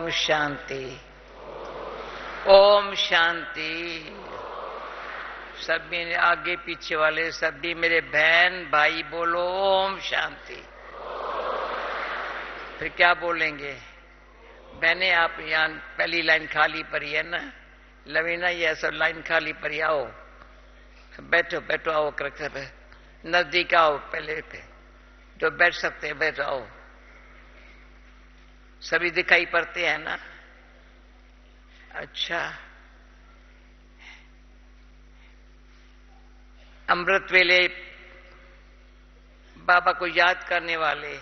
ओम शांति, ओम शांति। सभी आगे पीछे वाले सभी मेरे बहन भाई बोलो ओम शांति। फिर क्या बोलेंगे? बहने आप यहाँ पहली लाइन खाली पड़ी है ना, लवीना ये सब लाइन खाली पड़ी, आओ बैठो बैठो, आओ कर नजदीक आओ, पहले पे जो बैठ सकते हैं बैठो, आओ। सभी दिखाई पड़ते हैं ना? अच्छा, अमृत वेले बाबा को याद करने वाले,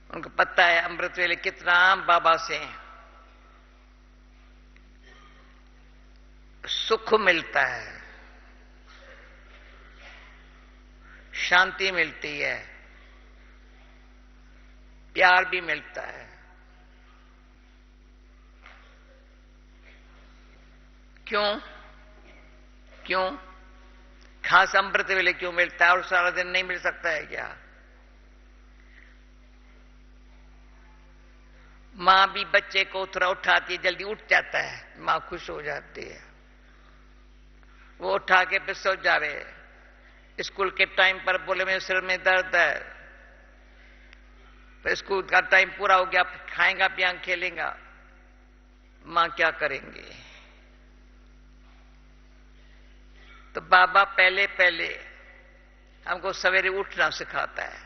उनको पता है अमृत वेले कितना बाबा से सुख मिलता है, शांति मिलती है, प्यार भी मिलता है। क्यों क्यों खास अमृत वेले क्यों मिलता है और सारा दिन नहीं मिल सकता है क्या? मां भी बच्चे को थोड़ा उठाती है, जल्दी उठ जाता है, मां खुश हो जाती है, वो उठा के फिर सो जावे। स्कूल के टाइम पर बोले मेरे सिर में दर्द है, फिर स्कूल का टाइम पूरा हो गया, खाएगा पियांगा खेलेगा, मां क्या करेंगे? तो बाबा पहले पहले हमको सवेरे उठना सिखाता है।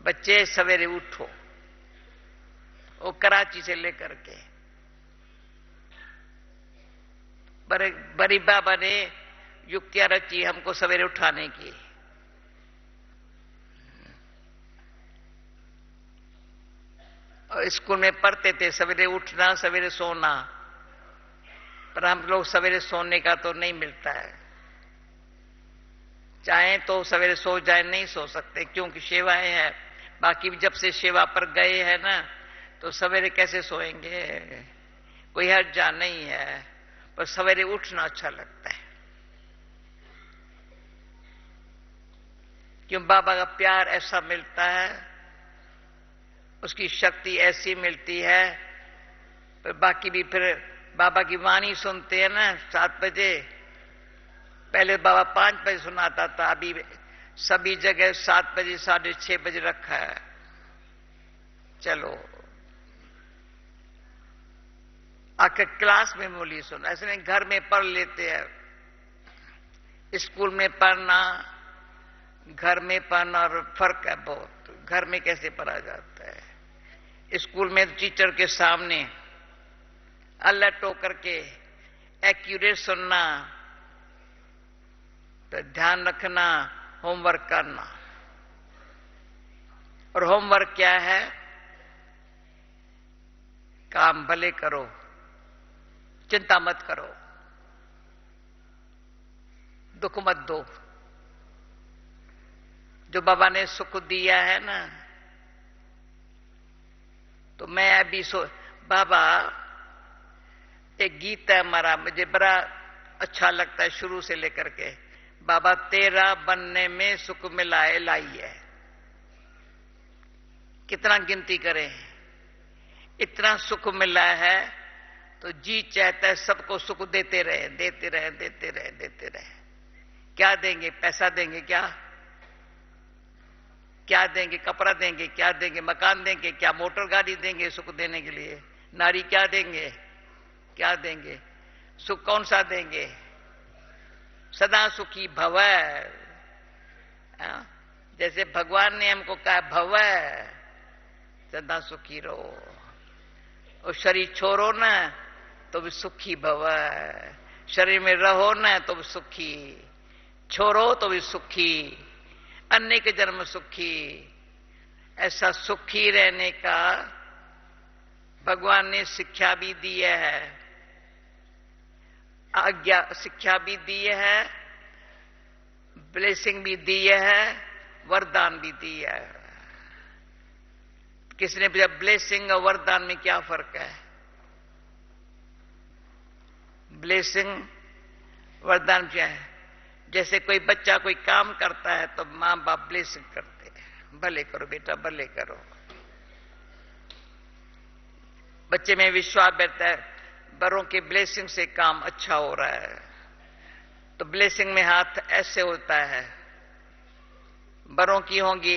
बच्चे सवेरे उठो, वो कराची से लेकर के बड़ी बाबा ने युक्तियां रची हमको सवेरे उठाने की। और स्कूल में पढ़ते थे सवेरे उठना सवेरे सोना, पर हम लोग सवेरे सोने का तो नहीं मिलता है। चाहे तो सवेरे सो जाए, नहीं सो सकते क्योंकि सेवाएं हैं। बाकी जब से सेवा पर गए हैं ना, तो सवेरे कैसे सोएंगे? कोई हर्जा नहीं है, पर सवेरे उठना अच्छा लगता है। क्यों? बाबा का प्यार ऐसा मिलता है, उसकी शक्ति ऐसी मिलती है। फिर बाकी भी फिर बाबा की वाणी सुनते हैं ना 7 बजे। पहले बाबा 5 बजे सुनाता था, अभी सभी जगह 7 बजे 6:30 बजे रखा है। चलो आकर क्लास में बोली सुन, ऐसे नहीं घर में पढ़ लेते हैं। स्कूल में पढ़ना घर में पढ़ना और फर्क है बहुत। घर में कैसे पढ़ा जाता है? स्कूल में टीचर के सामने अलर्ट होकर के एक्यूरेट सुनना, तो ध्यान रखना, होमवर्क करना। और होमवर्क क्या है? काम भले करो, चिंता मत करो, दुख मत दो। जो बाबा ने सुख दिया है ना, तो मैं अभी बाबा एक गीत है हमारा, मुझे बड़ा अच्छा लगता है शुरू से लेकर के। बाबा तेरा बनने में सुख मिलाए लाई है। कितना गिनती करें, इतना सुख मिला है तो जी चाहता है सबको सुख देते रहे देते रहे देते रहे देते रहे। क्या देंगे? पैसा देंगे क्या? क्या देंगे? कपड़ा देंगे? क्या देंगे? मकान देंगे? क्या मोटर गाड़ी देंगे सुख देने के लिए? नारी क्या देंगे? क्या देंगे? सुख कौन सा देंगे? सदा सुखी भव। जैसे भगवान ने हमको कहा भव, सदा सुखी रहो। और शरीर छोड़ो ना तो भी सुखी भव, शरीर में रहो ना तो भी सुखी, छोड़ो तो भी सुखी, अनेक जन्म सुखी। ऐसा सुखी रहने का भगवान ने शिक्षा भी दी है, आज्ञा शिक्षा भी दी है, ब्लेसिंग भी दी है, वरदान भी दी है। किसने पूछा ब्लेसिंग और वरदान में क्या फर्क है? ब्लेसिंग वरदान क्या है? जैसे कोई बच्चा कोई काम करता है तो मां बाप ब्लेसिंग करते हैं, भले करो बेटा भले करो। बच्चे में विश्वास बैठता है, बड़ों के ब्लेसिंग से काम अच्छा हो रहा है, तो ब्लेसिंग में हाथ ऐसे होता है। बड़ों की होंगी,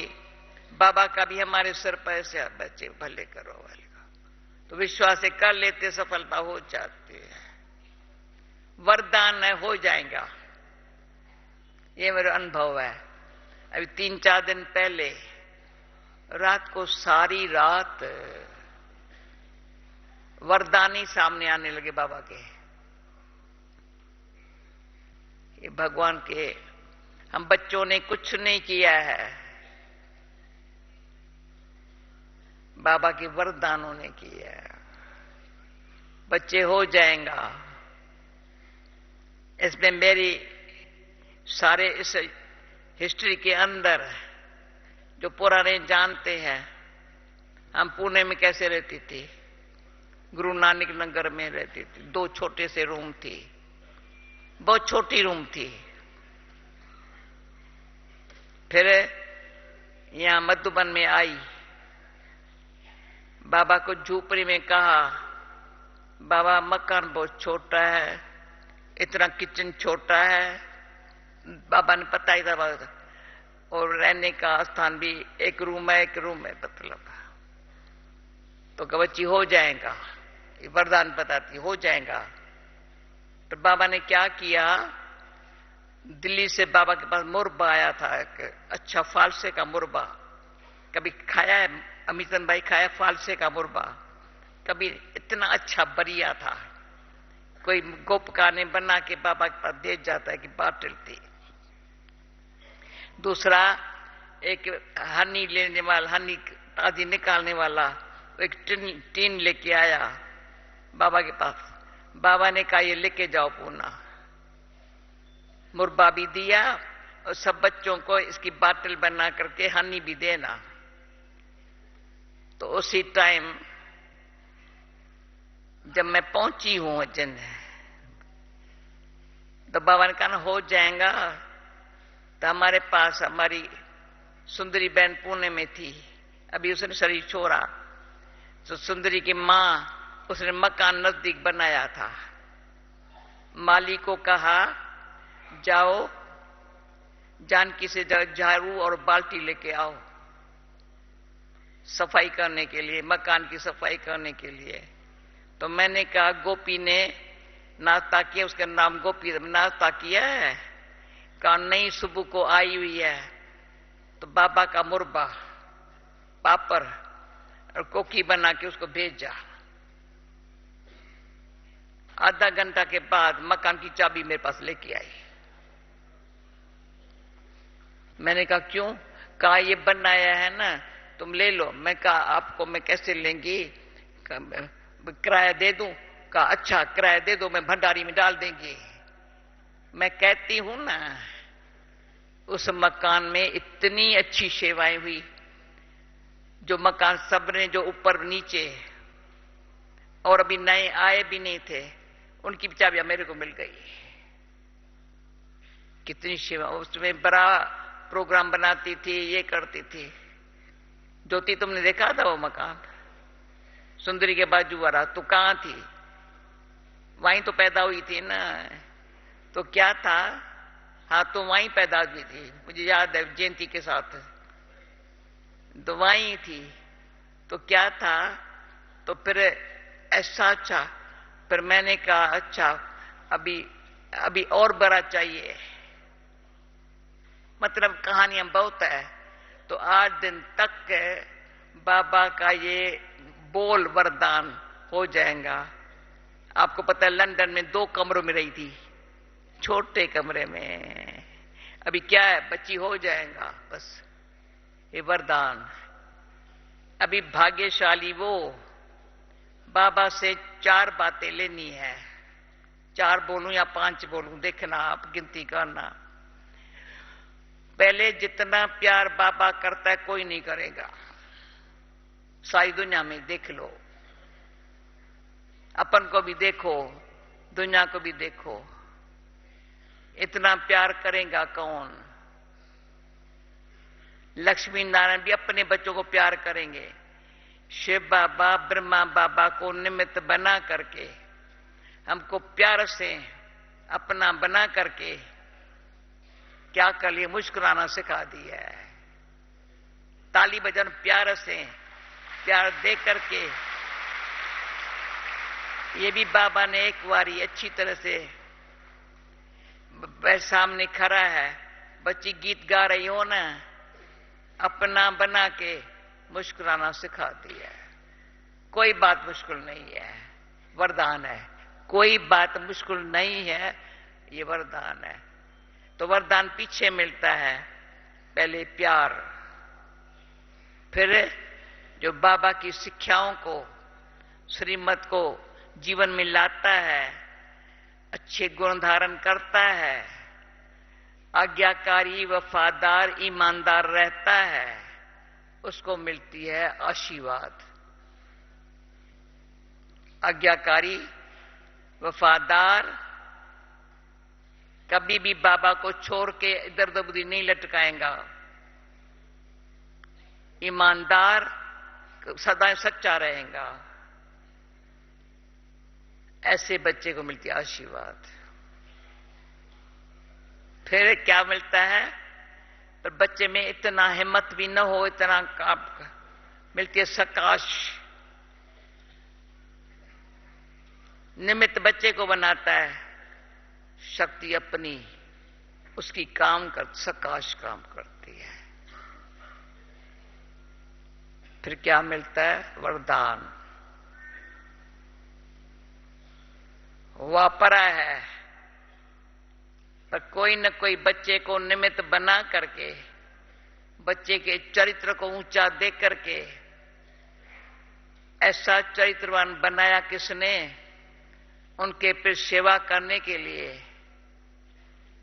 बाबा का भी हमारे सिर पर ऐसे, बच्चे भले करो भले करो, तो विश्वास से कर लेते, सफलता हो जाती है। वरदान है, हो जाएगा, ये मेरा अनुभव है। अभी 3-4 दिन पहले रात को सारी रात वरदान ही सामने आने लगे बाबा के। ये भगवान के, हम बच्चों ने कुछ नहीं किया है, बाबा के वरदानों ने किया है। बच्चे हो जाएगा। इसमें मेरी सारे इस हिस्ट्री के अंदर जो पुराने जानते हैं, हम पुणे में कैसे रहती थी, गुरु नानक नगर में रहती थी। 2 छोटे से रूम थी, बहुत छोटी रूम थी। फिर यहां मधुबन में आई, बाबा को झूपड़ी में कहा, बाबा मकान बहुत छोटा है, इतना किचन छोटा है, बाबा ने पता ही था, और रहने का स्थान भी एक रूम है मतलब। तो कवची हो जाएगा, ये वरदान बताती हो जाएगा। तो बाबा ने क्या किया, दिल्ली से बाबा के पास मुरबा आया था, एक अच्छा फालसे का मुरबा। कभी खाया है अमितन भाई, खाया फालसे का मुरबा? कभी इतना अच्छा बढ़िया था, कोई गोपका ने बना के बाबा के पास भेज जाता है कि बाटल थी। दूसरा एक हनी लेने वाला, हनी ताजी निकालने वाला एक टीन लेके आया बाबा के पास। बाबा ने कहा ये लेके जाओ पूना। मुरबा भी दिया और सब बच्चों को इसकी बाटल बना करके हनी भी देना। तो उसी टाइम जब मैं पहुंची हूं उज्जैन, तो बाबा ने कहा हो जाएगा। तो हमारे पास हमारी सुंदरी बहन पुणे में थी, अभी उसने शरीर छोड़ा। तो सुंदरी की मां, उसने मकान नजदीक बनाया था। माली को कहा जाओ जानकी से झाड़ू और बाल्टी लेके आओ सफाई करने के लिए, मकान की सफाई करने के लिए। तो मैंने कहा गोपी ने नाश्ता किया, उसका नाम गोपी, नाश्ता किया है? कहा नहीं, सुबह को आई हुई है। तो बाबा का मुरबा, पापड़ और कोकी बना के उसको भेजा। आधा घंटा के बाद मकान की चाबी मेरे पास लेके आई। मैंने कहा क्यों? कहा ये बनाया है ना, तुम ले लो। मैं कहा आपको मैं कैसे लेंगी, किराया दे दूं? कहा अच्छा किराया दे दो, मैं भंडारी में डाल देंगी। मैं कहती हूं ना, उस मकान में इतनी अच्छी सेवाएं हुई। जो मकान सबने, जो ऊपर नीचे और अभी नए आए भी नहीं थे, उनकी चाबियां मेरे को मिल गई। कितनी सेवा। उसमें बड़ा प्रोग्राम बनाती थी, ये करती थी। ज्योति तुमने देखा था वो मकान सुंदरी के बाजू वाला? तो कहां थी? वहीं तो पैदा हुई थी ना। तो क्या था? हाँ, तो वहीं पैदा हुई थी, मुझे याद है, जयंती के साथ। तो वहीं थी। तो क्या था? तो फिर ऐसा अच्छा, फिर मैंने कहा अच्छा अभी और बड़ा चाहिए। मतलब कहानियां बहुत है। तो 8 दिन तक बाबा का ये बोल वरदान हो जाएगा। आपको पता है लंदन में 2 कमरों में रही थी, छोटे कमरे में। अभी क्या है, बच्ची हो जाएगा बस, ये वरदान। अभी भाग्यशाली वो, बाबा से 4 बातें लेनी है। 4 बोलूं या 5 बोलूं, देखना आप, गिनती करना। पहले जितना प्यार बाबा करता है कोई नहीं करेगा सारी दुनिया में। देख लो, अपन को भी देखो, दुनिया को भी देखो। इतना प्यार करेगा कौन? लक्ष्मी नारायण भी अपने बच्चों को प्यार करेंगे। शिव बाबा ब्रह्मा बाबा को निमित्त बना करके हमको प्यार से अपना बना करके क्या कर लिए? मुस्कुराना सिखा दिया है। ताली बजन प्यार से, प्यार दे करके। ये भी बाबा ने एक बारी अच्छी तरह से सामने खड़ा है, बच्ची गीत गा रही हो ना, अपना बना के मुस्कुराना सिखा दिया है। कोई बात मुश्किल नहीं है, वरदान है। कोई बात मुश्किल नहीं है, ये वरदान है। तो वरदान पीछे मिलता है, पहले प्यार, फिर जो बाबा की शिक्षाओं को, श्रीमत को जीवन में लाता है, अच्छे गुण धारण करता है, आज्ञाकारी, वफादार, ईमानदार रहता है, उसको मिलती है आशीर्वाद। आज्ञाकारी, वफादार, कभी भी बाबा को छोड़ के इधर उधर बुद्धि नहीं लटकाएगा, ईमानदार, सदा सच्चा रहेगा, ऐसे बच्चे को मिलती है आशीर्वाद। फिर क्या मिलता है? पर बच्चे में इतना हिम्मत भी न हो, इतना काम मिलती है सकाश। निमित्त बच्चे को बनाता है, शक्ति अपनी उसकी काम कर, सकाश काम करती है। फिर क्या मिलता है? वरदान। वापरा है, पर कोई न कोई बच्चे को निमित्त बना करके, बच्चे के चरित्र को ऊंचा देख करके, ऐसा चरित्रवान बनाया किसने? उनके फिर सेवा करने के लिए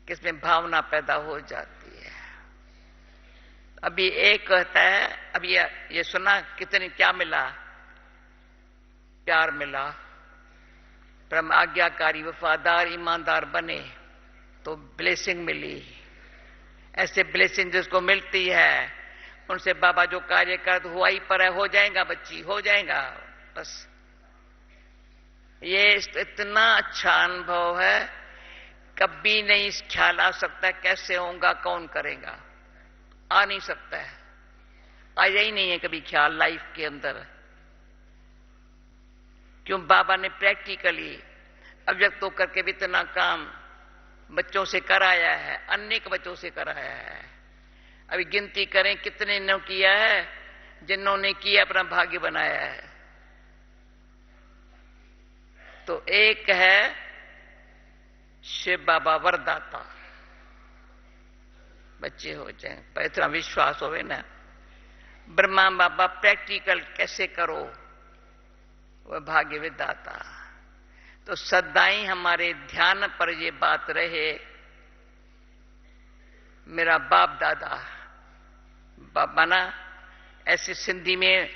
किसमें भावना पैदा हो जाती है। अभी एक कहता है, अभी ये सुना कितनी क्या मिला? प्यार मिला। परम आज्ञाकारी, वफादार, ईमानदार बने तो ब्लेसिंग मिली। ऐसे ब्लेसिंग जिसको मिलती है, उनसे बाबा जो कार्य कर हुआ ही पर है, हो जाएगा बच्ची, हो जाएगा बस। ये इतना अच्छा अनुभव है, कभी नहीं ख्याल आ सकता कैसे होगा, कौन करेगा, आ नहीं सकता है, आया ही नहीं है कभी ख्याल लाइफ के अंदर। क्यों? बाबा ने प्रैक्टिकली अव्यक्त होकर के भी इतना काम बच्चों से कराया है, अनेक बच्चों से कराया है। अभी गिनती करें कितने ने किया है, जिन्होंने किया अपना भाग्य बनाया है। तो एक है शिव बाबा वरदाता, बच्चे हो जाए पर इतना विश्वास होवे ना। ब्रह्मा बाबा प्रैक्टिकल कैसे करो, वह भाग्य विदाता। तो सदाई हमारे ध्यान पर ये बात रहे। मेरा बाप दादा, बाबा ना, ऐसे सिंधी में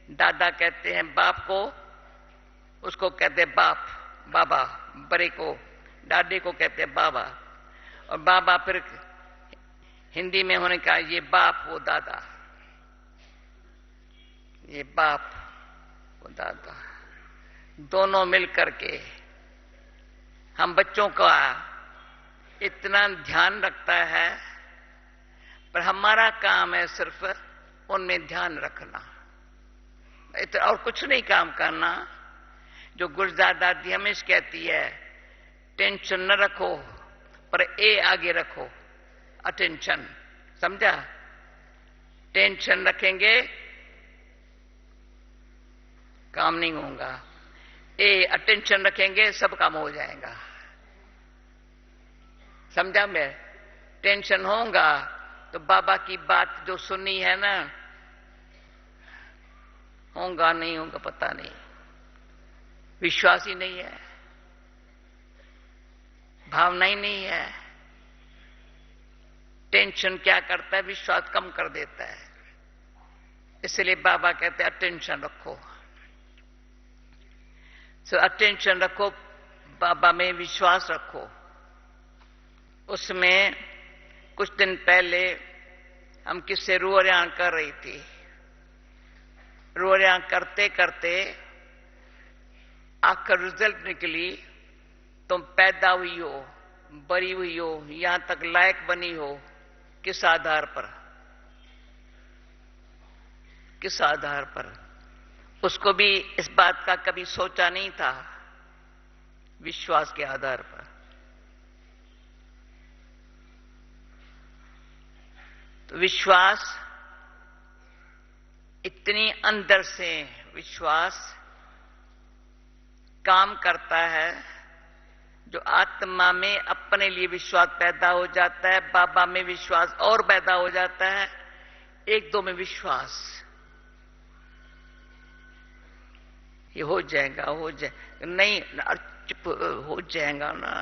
दादा कहते हैं बाप को, उसको कहते हैं बाप, बाबा। बड़े को, दादे को कहते हैं बाबा, और बाबा फिर हिंदी में होने का ये बाप वो दादा, ये बाप वो दादा, दोनों मिलकर के हम बच्चों का इतना ध्यान रखता है। पर हमारा काम है सिर्फ उनमें ध्यान रखना, और कुछ नहीं काम करना। जो गुलजार दादी हमेशा कहती है, टेंशन न रखो पर ए आगे रखो, अटेंशन। समझा? टेंशन रखेंगे काम नहीं होगा, ए अटेंशन रखेंगे सब काम हो जाएगा। समझा? मैं टेंशन होगा तो बाबा की बात जो सुनी है ना, होगा नहीं होगा पता नहीं, विश्वास ही नहीं है, भावना ही नहीं है। टेंशन क्या करता है? विश्वास कम कर देता है। इसलिए बाबा कहते हैं अटेंशन रखो। अटेंशन रखो, बाबा में विश्वास रखो। उसमें कुछ दिन पहले हम किससे रुआं कर रही थी। रुआं करते करते आखिर रिजल्ट निकली, तुम पैदा हुई हो, बड़ी हुई हो, यहां तक लायक बनी हो, किस आधार पर? किस आधार पर? उसको भी इस बात का कभी सोचा नहीं था। विश्वास के आधार पर। तो विश्वास, इतनी अंदर से विश्वास काम करता है, जो आत्मा में अपने लिए विश्वास पैदा हो जाता है, बाबा में विश्वास और पैदा हो जाता है, एक दो में विश्वास ये हो जाएगा, हो जाएगा नहीं, चुप हो जाएगा ना।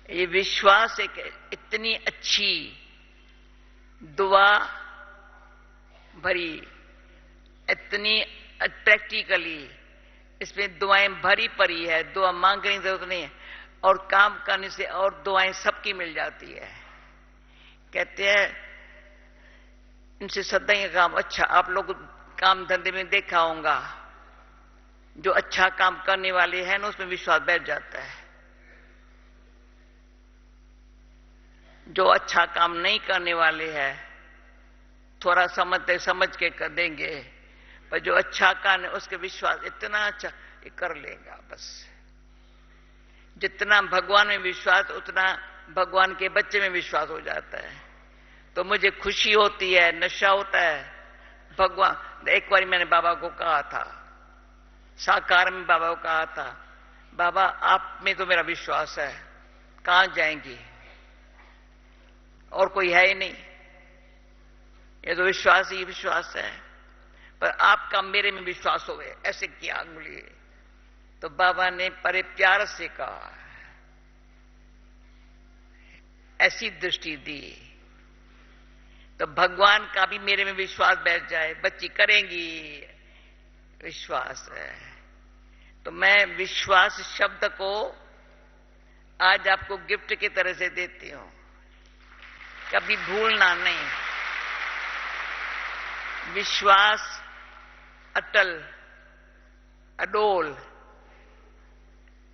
ये विश्वास एक इतनी अच्छी दुआ भरी, इतनी प्रैक्टिकली इसमें दुआएं भरी पड़ी है। दुआ मांगने की जरूरत नहीं है, और काम करने से और दुआएं सबकी मिल जाती है। कहते हैं इनसे सदाई काम अच्छा, आप लोग काम धंधे में देखा होगा, जो अच्छा काम करने वाले हैं ना उसमें विश्वास बैठ जाता है। जो अच्छा काम नहीं करने वाले हैं थोड़ा समझ के कर देंगे, पर जो अच्छा काम है उसके विश्वास इतना अच्छा ये कर लेगा। बस जितना भगवान में विश्वास उतना भगवान के बच्चे में विश्वास हो जाता है। तो मुझे खुशी होती है, नशा होता है। भगवान, एक बार मैंने बाबा को कहा था, साकार में बाबा को कहा था, बाबा आप में तो मेरा विश्वास है, कहां जाएंगी, और कोई है ही नहीं, ये तो विश्वास ही विश्वास है, पर आपका मेरे में विश्वास हो गए। ऐसे किया अंगुली, तो बाबा ने बड़े प्यार से कहा, ऐसी दृष्टि दी तो भगवान का भी मेरे में विश्वास बैठ जाए, बच्ची करेंगी, विश्वास है। तो मैं विश्वास शब्द को आज आपको गिफ्ट की तरह से देती हूं, कभी भूलना नहीं। विश्वास अटल, अडोल,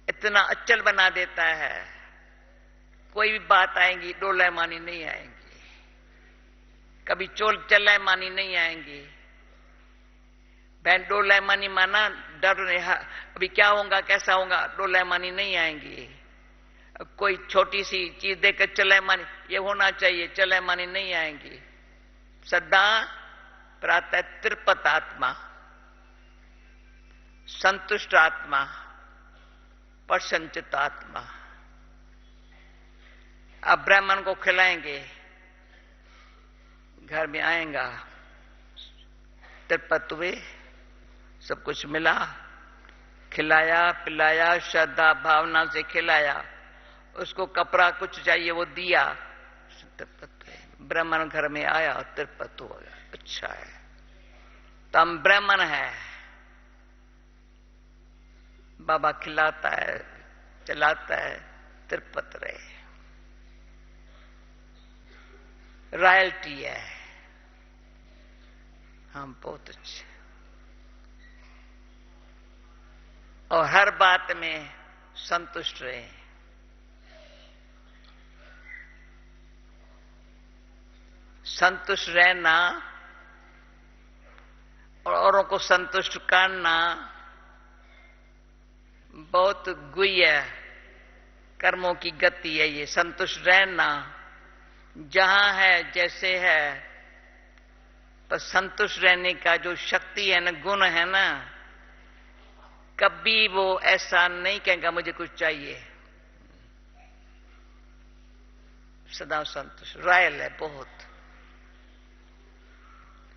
इतना अचल बना देता है, कोई भी बात आएंगी डोलायमानी नहीं आएंगी, कभी चलायमानी नहीं आएंगी। बहन डोलायमानी माना डर नहीं, अभी क्या होगा कैसा होगा, डोलायमानी नहीं आएंगी। कोई छोटी सी चीज देकर चलायमानी, ये होना चाहिए, चलायमानी नहीं आएंगी। सदा प्रातः त्रिपत आत्मा, संतुष्ट आत्मा, प्रसन्नचित आत्मा। अब ब्राह्मण को खिलाएंगे, घर में आएगा, त्रिपत हुए, सब कुछ मिला, खिलाया पिलाया, श्रद्धा भावना से खिलाया, उसको कपड़ा कुछ चाहिए वो दिया, त्रिपत। ब्राह्मण घर में आया, त्रिपत हो गया, अच्छा है, तो हम ब्राह्मण है। बाबा खिलाता है, चलाता है, त्रिपत रहे, रॉयल्टी है। हम बहुत अच्छे, और हर बात में संतुष्ट रहे। संतुष्ट रहना और औरों को संतुष्ट करना बहुत गुह्य कर्मों की गति है। ये संतुष्ट रहना जहां है जैसे है, पर संतुष्ट रहने का जो शक्ति है ना, गुण है ना, कभी वो ऐसा नहीं कहेगा मुझे कुछ चाहिए, सदा संतुष्ट, रॉयल है बहुत।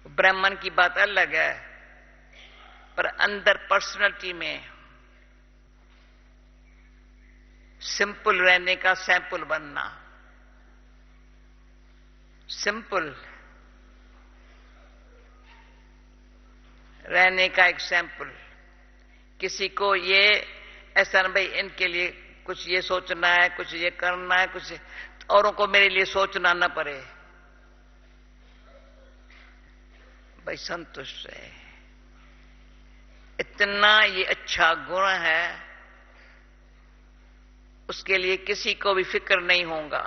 ब्राह्मण की बात अलग है, पर अंदर पर्सनैलिटी में सिंपल रहने का सैंपल बनना, सिंपल रहने का एक सैंपल। किसी को ये ऐसा न भाई इनके लिए कुछ ये सोचना है, कुछ ये करना है, कुछ औरों को मेरे लिए सोचना न पड़े, भाई संतुष्ट है। इतना ये अच्छा गुण है, उसके लिए किसी को भी फिक्र नहीं होगा।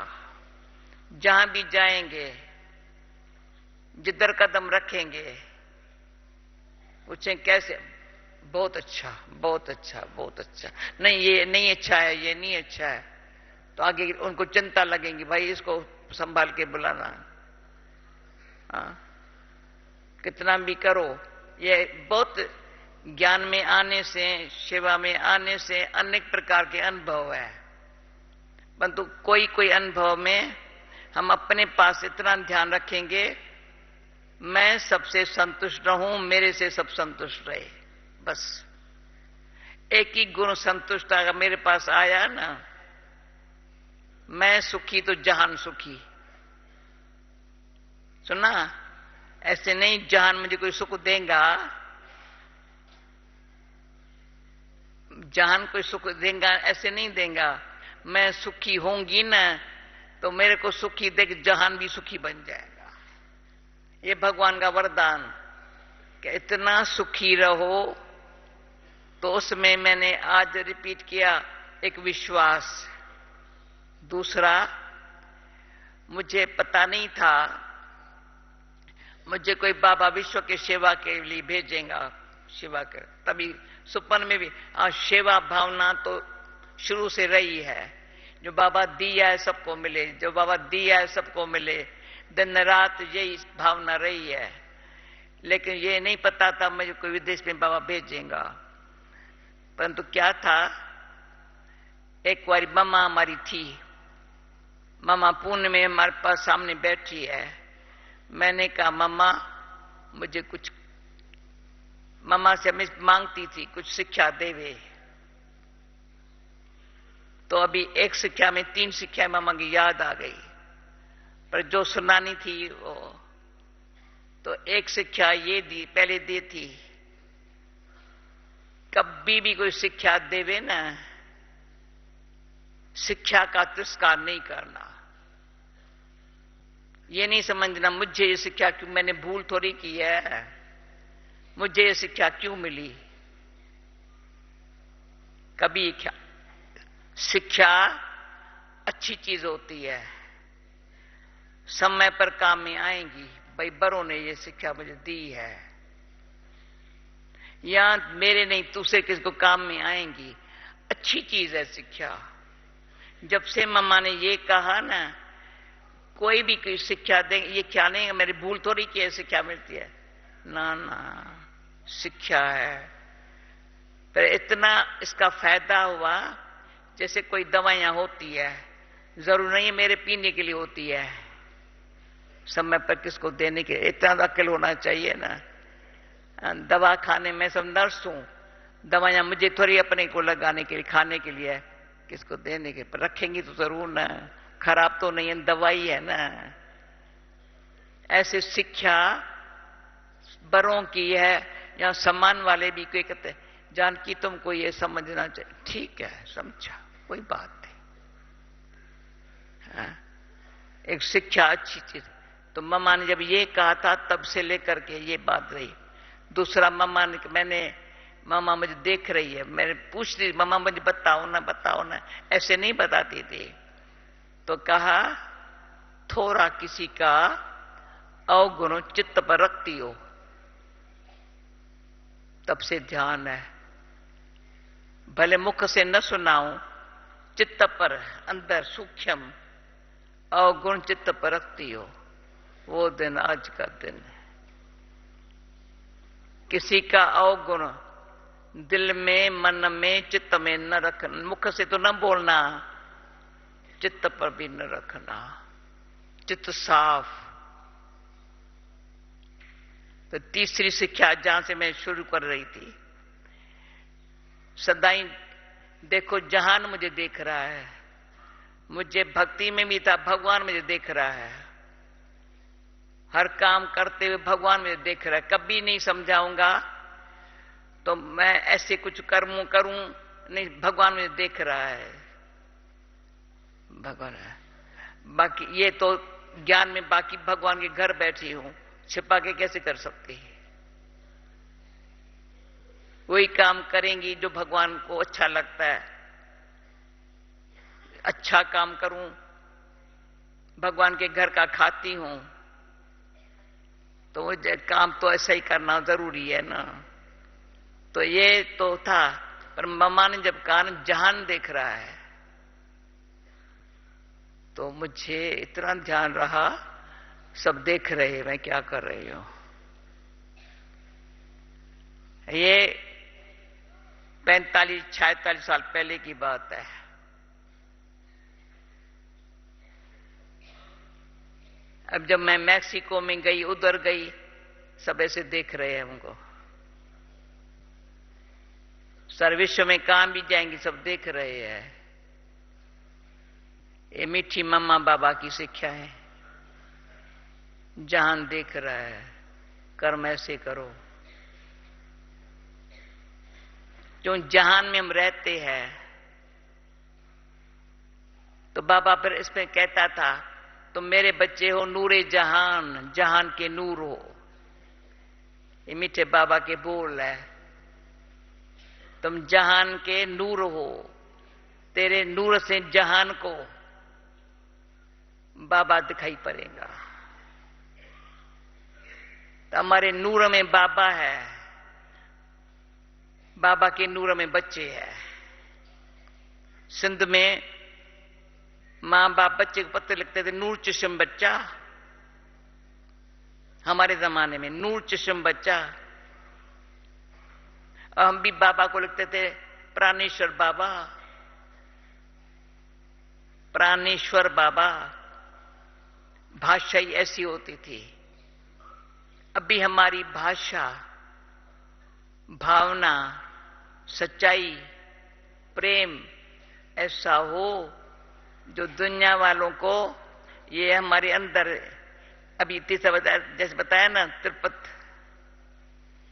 जहां भी जाएंगे, जिधर कदम रखेंगे, पूछें कैसे, बहुत अच्छा, बहुत अच्छा, बहुत अच्छा, नहीं ये नहीं अच्छा है, ये नहीं अच्छा है, तो आगे उनको चिंता लगेगी, भाई इसको संभाल के बुलाना। कितना भी करो, ये बहुत ज्ञान में आने से, सेवा में आने से अनेक प्रकार के अनुभव है, परंतु कोई कोई अनुभव में हम अपने पास इतना ध्यान रखेंगे, मैं सबसे संतुष्ट रहूं, मेरे से सब संतुष्ट रहे, बस। एक ही गुण संतुष्ट अगर मेरे पास आया ना, मैं सुखी तो जहान सुखी। सुना, ऐसे नहीं जहान मुझे कोई सुख देगा, जहान कोई सुख देगा ऐसे नहीं देगा। मैं सुखी होंगी ना, तो मेरे को सुखी देख जहान भी सुखी बन जाएगा। ये भगवान का वरदान कि इतना सुखी रहो। तो उसमें मैंने आज रिपीट किया, एक विश्वास। दूसरा, मुझे पता नहीं था मुझे कोई बाबा विश्व के सेवा के लिए भेजेगा, सेवा कर। तभी सुपन में भी सेवा भावना तो शुरू से रही है। जो बाबा दिया है सबको मिले, जो बाबा दिया है सबको मिले, दिन रात यही भावना रही है। लेकिन ये नहीं पता था मुझे कोई विदेश में बाबा भेजेगा। परंतु क्या था, एक बार मम्मा हमारी थी, मम्मा पुणे में हमारे पास सामने बैठी है। मैंने कहा मम्मा मुझे कुछ, मम्मा से मैं मांगती थी कुछ शिक्षा देवे। तो अभी एक शिक्षा में 3 शिक्षा मम्मा की याद आ गई, पर जो सुनानी थी वो तो एक शिक्षा ये दी, पहले दी थी, कभी भी कोई शिक्षा देवे ना, शिक्षा का तिरस्कार नहीं करना। ये नहीं समझना मुझे ये शिक्षा क्यों, मैंने भूल थोड़ी की है, मुझे ये शिक्षा क्यों मिली। कभी शिक्षा अच्छी चीज होती है, समय पर काम में आएंगी। भाई बड़ों ने ये शिक्षा मुझे दी है, या मेरे नहीं दूसरे किसको काम में आएंगी। अच्छी चीज है शिक्षा। जब से मम्मा ने ये कहा ना, कोई भी कोई शिक्षा दे, ये क्या नहीं मेरी भूल थोड़ी की है शिक्षा मिलती है, ना ना शिक्षा है। पर इतना इसका फायदा हुआ, जैसे कोई दवाइयां होती है, जरूर नहीं मेरे पीने के लिए होती है, समय पर किसको देने के, इतना अक्ल होना चाहिए ना। दवा खाने में सब नर्स हूं, दवाइयां मुझे थोड़ी अपने को लगाने के लिए, खाने के लिए, किसको देने के, पर रखेंगी तो जरूर ना, खराब तो नहीं है, दवाई है ना। ऐसे शिक्षा बड़ों की है, या सम्मान वाले भी कोई कहते जानकी तुमको ये समझना चाहिए, ठीक है समझा, कोई बात नहीं। एक शिक्षा अच्छी चीज। तो मम्मा ने जब ये कहा था, तब से लेकर के ये बात रही। दूसरा मम्मा ने, मम्मा मुझे देख रही है, मैंने पूछ रही मम्मा मुझे बताओ ना, बताओ ना, ऐसे नहीं बताती थी। तो कहा थोड़ा किसी का अवगुण चित्त पर रखती हो, तब से ध्यान है। भले मुख से न सुनाऊं, चित्त पर अंदर सूक्ष्म अवगुण चित्त पर रखती हो, वो दिन आज का दिन है। किसी का अवगुण दिल में, मन में, चित्त में न रखना। मुख से तो न बोलना, चित्त पर भी न रखना, चित्त साफ। तो तीसरी शिक्षा जहां से मैं शुरू कर रही थी, सदाई देखो जहान मुझे देख रहा है, मुझे भक्ति में भी था, भगवान मुझे देख रहा है, हर काम करते हुए भगवान मुझे देख रहा है। कभी नहीं समझाऊंगा तो मैं ऐसे कुछ कर्म करूं नहीं, भगवान मुझे देख रहा है। भगवान है। बाकी ये तो ज्ञान में बाकी भगवान के घर बैठी हूं, छिपा के कैसे कर सकती है? वही काम करेंगी जो भगवान को अच्छा लगता है। अच्छा काम करूं, भगवान के घर का खाती हूं, तो वो काम तो ऐसा ही करना जरूरी है ना। तो ये तो था, पर मम्मा ने जब कहा जहान देख रहा है, तो मुझे इतना ध्यान रहा, सब देख रहे मैं क्या कर रही हूं। ये 45-46 साल पहले की बात है। अब जब मैं मैक्सिको में गई, उधर गई, सब ऐसे देख रहे हैं हमको। सारे विश्व में कहां भी जाएंगी, सब देख रहे हैं। ये मीठी मम्मा बाबा की शिक्षा है। जहान देख रहा है, कर्म ऐसे करो। जो जहान में हम रहते हैं, तो बाबा फिर इसमें कहता था, तुम मेरे बच्चे हो, नूरे जहान, जहान के नूर हो। ये मीठे बाबा के बोल है। तुम जहान के नूर हो, तेरे नूर से जहान को बाबा दिखाई पड़ेगा। तो हमारे नूर में बाबा है, बाबा के नूर में बच्चे हैं। सिंध में मां बाप बच्चे को पत्र लिखते थे, नूर चश्म बच्चा। हमारे जमाने में नूर चश्म बच्चा। और हम भी बाबा को लिखते थे प्राणेश्वर बाबा, प्राणेश्वर बाबा। भाषा ही ऐसी होती थी। अभी हमारी भाषा, भावना, सच्चाई, प्रेम ऐसा हो जो दुनिया वालों को ये हमारे अंदर, अभी तीसरा बताया, जैसे बताया ना, त्रिपत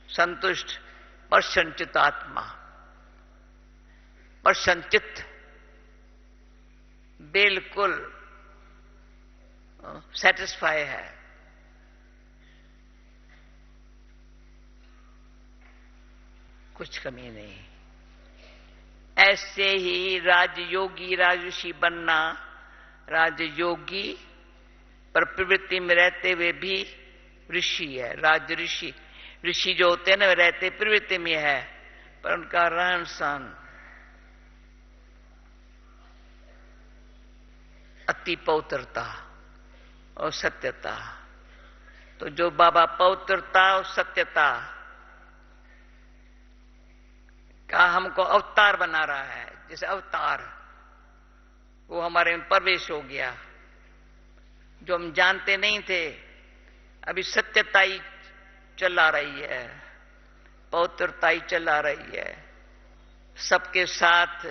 संतुष्ट प्रसन्नचित आत्मा, प्रसन्नचित बिल्कुल सेटिस्फाई है। कुछ कमी नहीं। ऐसे ही राजयोगी, राजऋषि बनना, राजयोगी पर प्रवृत्ति में रहते हुए भी ऋषि है। राज ऋषि, ऋषि जो होते हैं ना, वे रहते प्रवृत्ति में है, पर उनका रहन सहन अति पवित्रता और सत्यता। तो जो बाबा पवित्रता और सत्यता का हमको अवतार बना रहा है, जैसे अवतार वो हमारे में प्रवेश हो गया, जो हम जानते नहीं थे। अभी सत्यता ही चला रही है, पवित्रता ही चला रही है। सबके साथ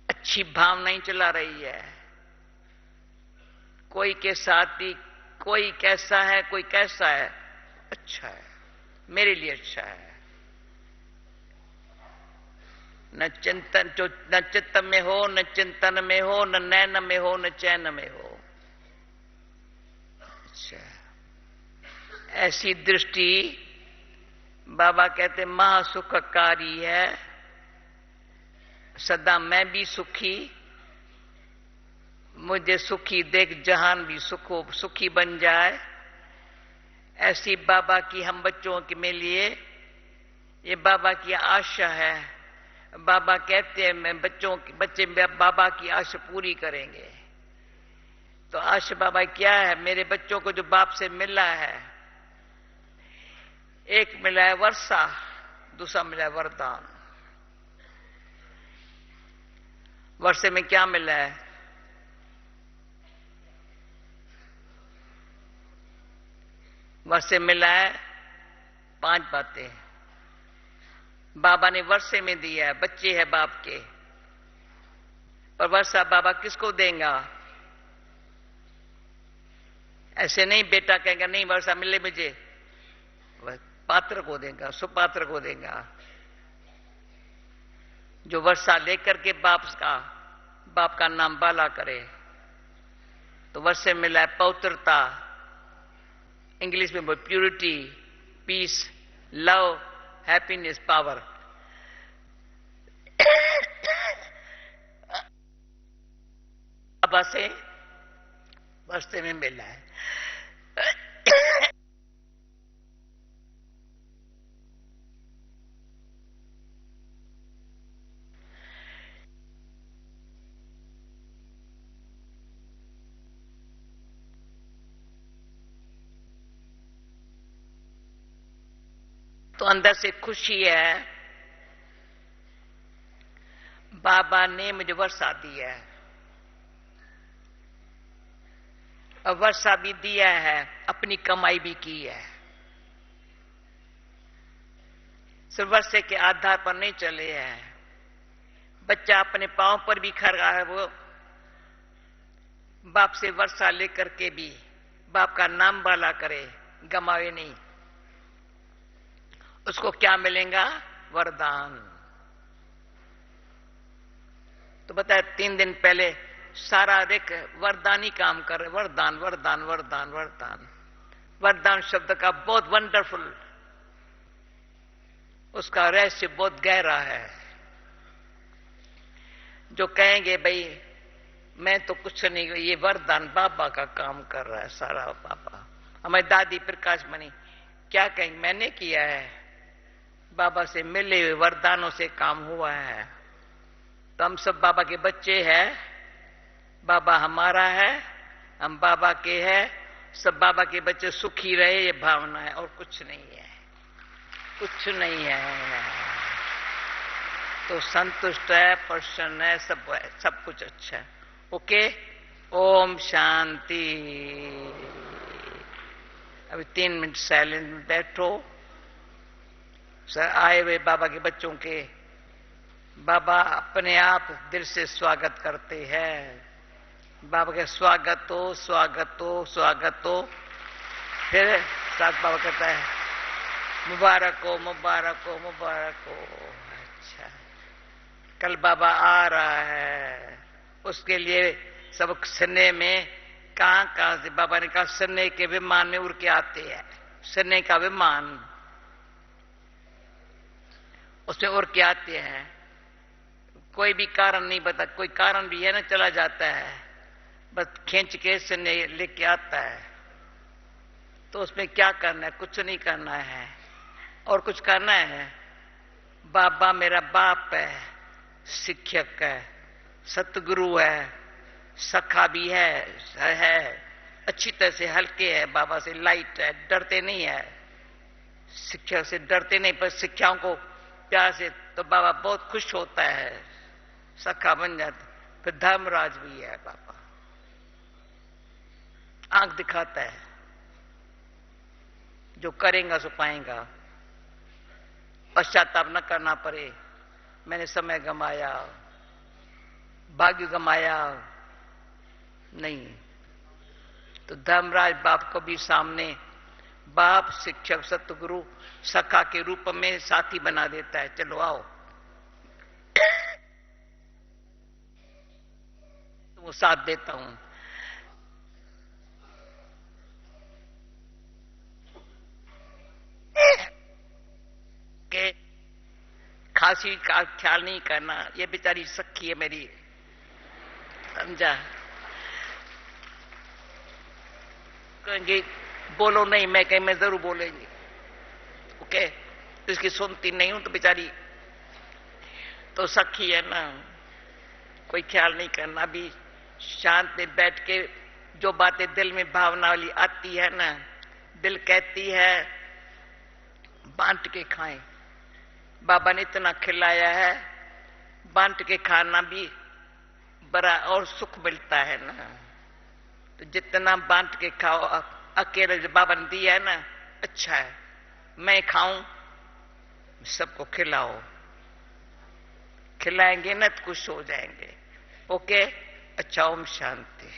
अच्छी भावना ही चला रही है। कोई के साथ भी कोई कैसा है, कोई कैसा है, अच्छा है, मेरे लिए अच्छा है। न चिंतन, जो न चित्त में हो, न चिंतन में हो, न नैन में हो, न चैन में हो। अच्छा, ऐसी दृष्टि बाबा कहते महासुखकारी है। सदा मैं भी सुखी, मुझे सुखी देख जहान भी सुखी बन जाए। ऐसी बाबा की हम बच्चों के में लिए ये बाबा की आशा है। बाबा कहते हैं मैं बच्चे बाबा की आशा पूरी करेंगे। तो आशा बाबा क्या है? मेरे बच्चों को जो बाप से मिला है, एक मिला है वर्षा, दूसरा मिला है वरदान। वर्षे में क्या मिला है? वर्षे मिला है 5 बातें। बाबा ने वर्षे में दिया है, बच्चे हैं बाप के। पर वर्षा बाबा किसको देगा? ऐसे नहीं बेटा कहेगा नहीं वर्षा मिले मुझे, पात्र को देगा, सुपात्र को देगा, जो वर्षा लेकर के बाप का बाप का नाम बाला करे। तो वर्ष से मिला है पवित्रता, इंग्लिश में बोल purity, peace, love, happiness, power. बाबा से वर्षे में मिला है। तो अंदर से खुशी है, बाबा ने मुझे वर्षा दी है, और वर्षा भी दिया है, अपनी कमाई भी की है। सिर्फ वर्षे के आधार पर नहीं चले हैं। बच्चा अपने पांव पर भी खड़ा है, वो बाप से वर्षा लेकर के भी बाप का नाम बाला करे, गमावे नहीं। उसको क्या मिलेगा? वरदान। तो बताया 3 दिन पहले सारा देख वरदान ही काम कर रहे, वरदान वरदान वरदान वरदान। वरदान शब्द का बहुत वंडरफुल, उसका रहस्य बहुत गहरा है। जो कहेंगे भाई मैं तो कुछ नहीं, ये वरदान बाबा का काम कर रहा है सारा। बाबा हमारी दादी प्रकाश मणि क्या कहेंगे? मैंने किया है, बाबा से मिले हुए वरदानों से काम हुआ है। तो हम सब बाबा के बच्चे हैं, बाबा हमारा है, हम बाबा के हैं, सब बाबा के बच्चे सुखी रहे, ये भावना है और कुछ नहीं है, कुछ नहीं है। तो संतुष्ट है, प्रसन्न है, सब कुछ अच्छा है। ओके, ओम शांति। अभी 3 मिनट साइलेंट में बैठो। सर आए हुए बाबा के बच्चों के बाबा अपने आप दिल से स्वागत करते हैं। बाबा के स्वागत हो, स्वागत हो, स्वागत हो। फिर साथ बाबा कहता है मुबारक हो, मुबारक हो, मुबारक हो। अच्छा, कल बाबा आ रहा है, उसके लिए सब सन्ने में कहां से बाबा ने कहा सन्ने के विमान में उड़ के आते हैं। सन्ने का विमान, उसमें उड़ के आते हैं। कोई भी कारण नहीं बता, कोई कारण भी है ना, चला जाता है, बस खींच के सन्ने लेके आता है। तो उसमें क्या करना है? कुछ नहीं करना है। और कुछ करना है? बाबा मेरा बाप है, शिक्षक है, सतगुरु है, सखा भी है, अच्छी तरह से हल्के है, बाबा से लाइट है, डरते नहीं है। शिक्षा से डरते नहीं, पर शिक्षाओं को प्यार से, तो बाबा बहुत खुश होता है, सखा बन जाता। फिर धर्मराज भी है बाबा, आंख दिखाता है, जो करेगा सो पाएगा। पश्चाताप न करना पड़े, मैंने समय गमाया, भाग्य गमाया नहीं। तो धर्मराज बाप को भी सामने बाप, शिक्षक, सतगुरु, सखा के रूप में साथी बना देता है। चलो आओ, तो वो साथ देता हूं। के खांसी का ख्याल नहीं करना, ये बेचारी सखी है मेरी, समझा? कहेंगे बोलो नहीं, मैं कहीं मैं जरूर बोलेंगे। ओके, तो इसकी सुनती नहीं हूं तो बेचारी तो सखी है ना, कोई ख्याल नहीं करना। भी शांत में बैठ के जो बातें दिल में भावना वाली आती है ना, दिल कहती है बांट के खाएं। बाबा ने इतना खिलाया है, बांट के खाना भी बड़ा और सुख मिलता है ना। तो जितना बांट के खाओ, अकेले जो बाबा ने दिया है ना, अच्छा है, मैं खाऊं, सबको खिलाओ। खिलाएंगे ना तो खुश हो जाएंगे। ओके, अच्छा, ओम शांति।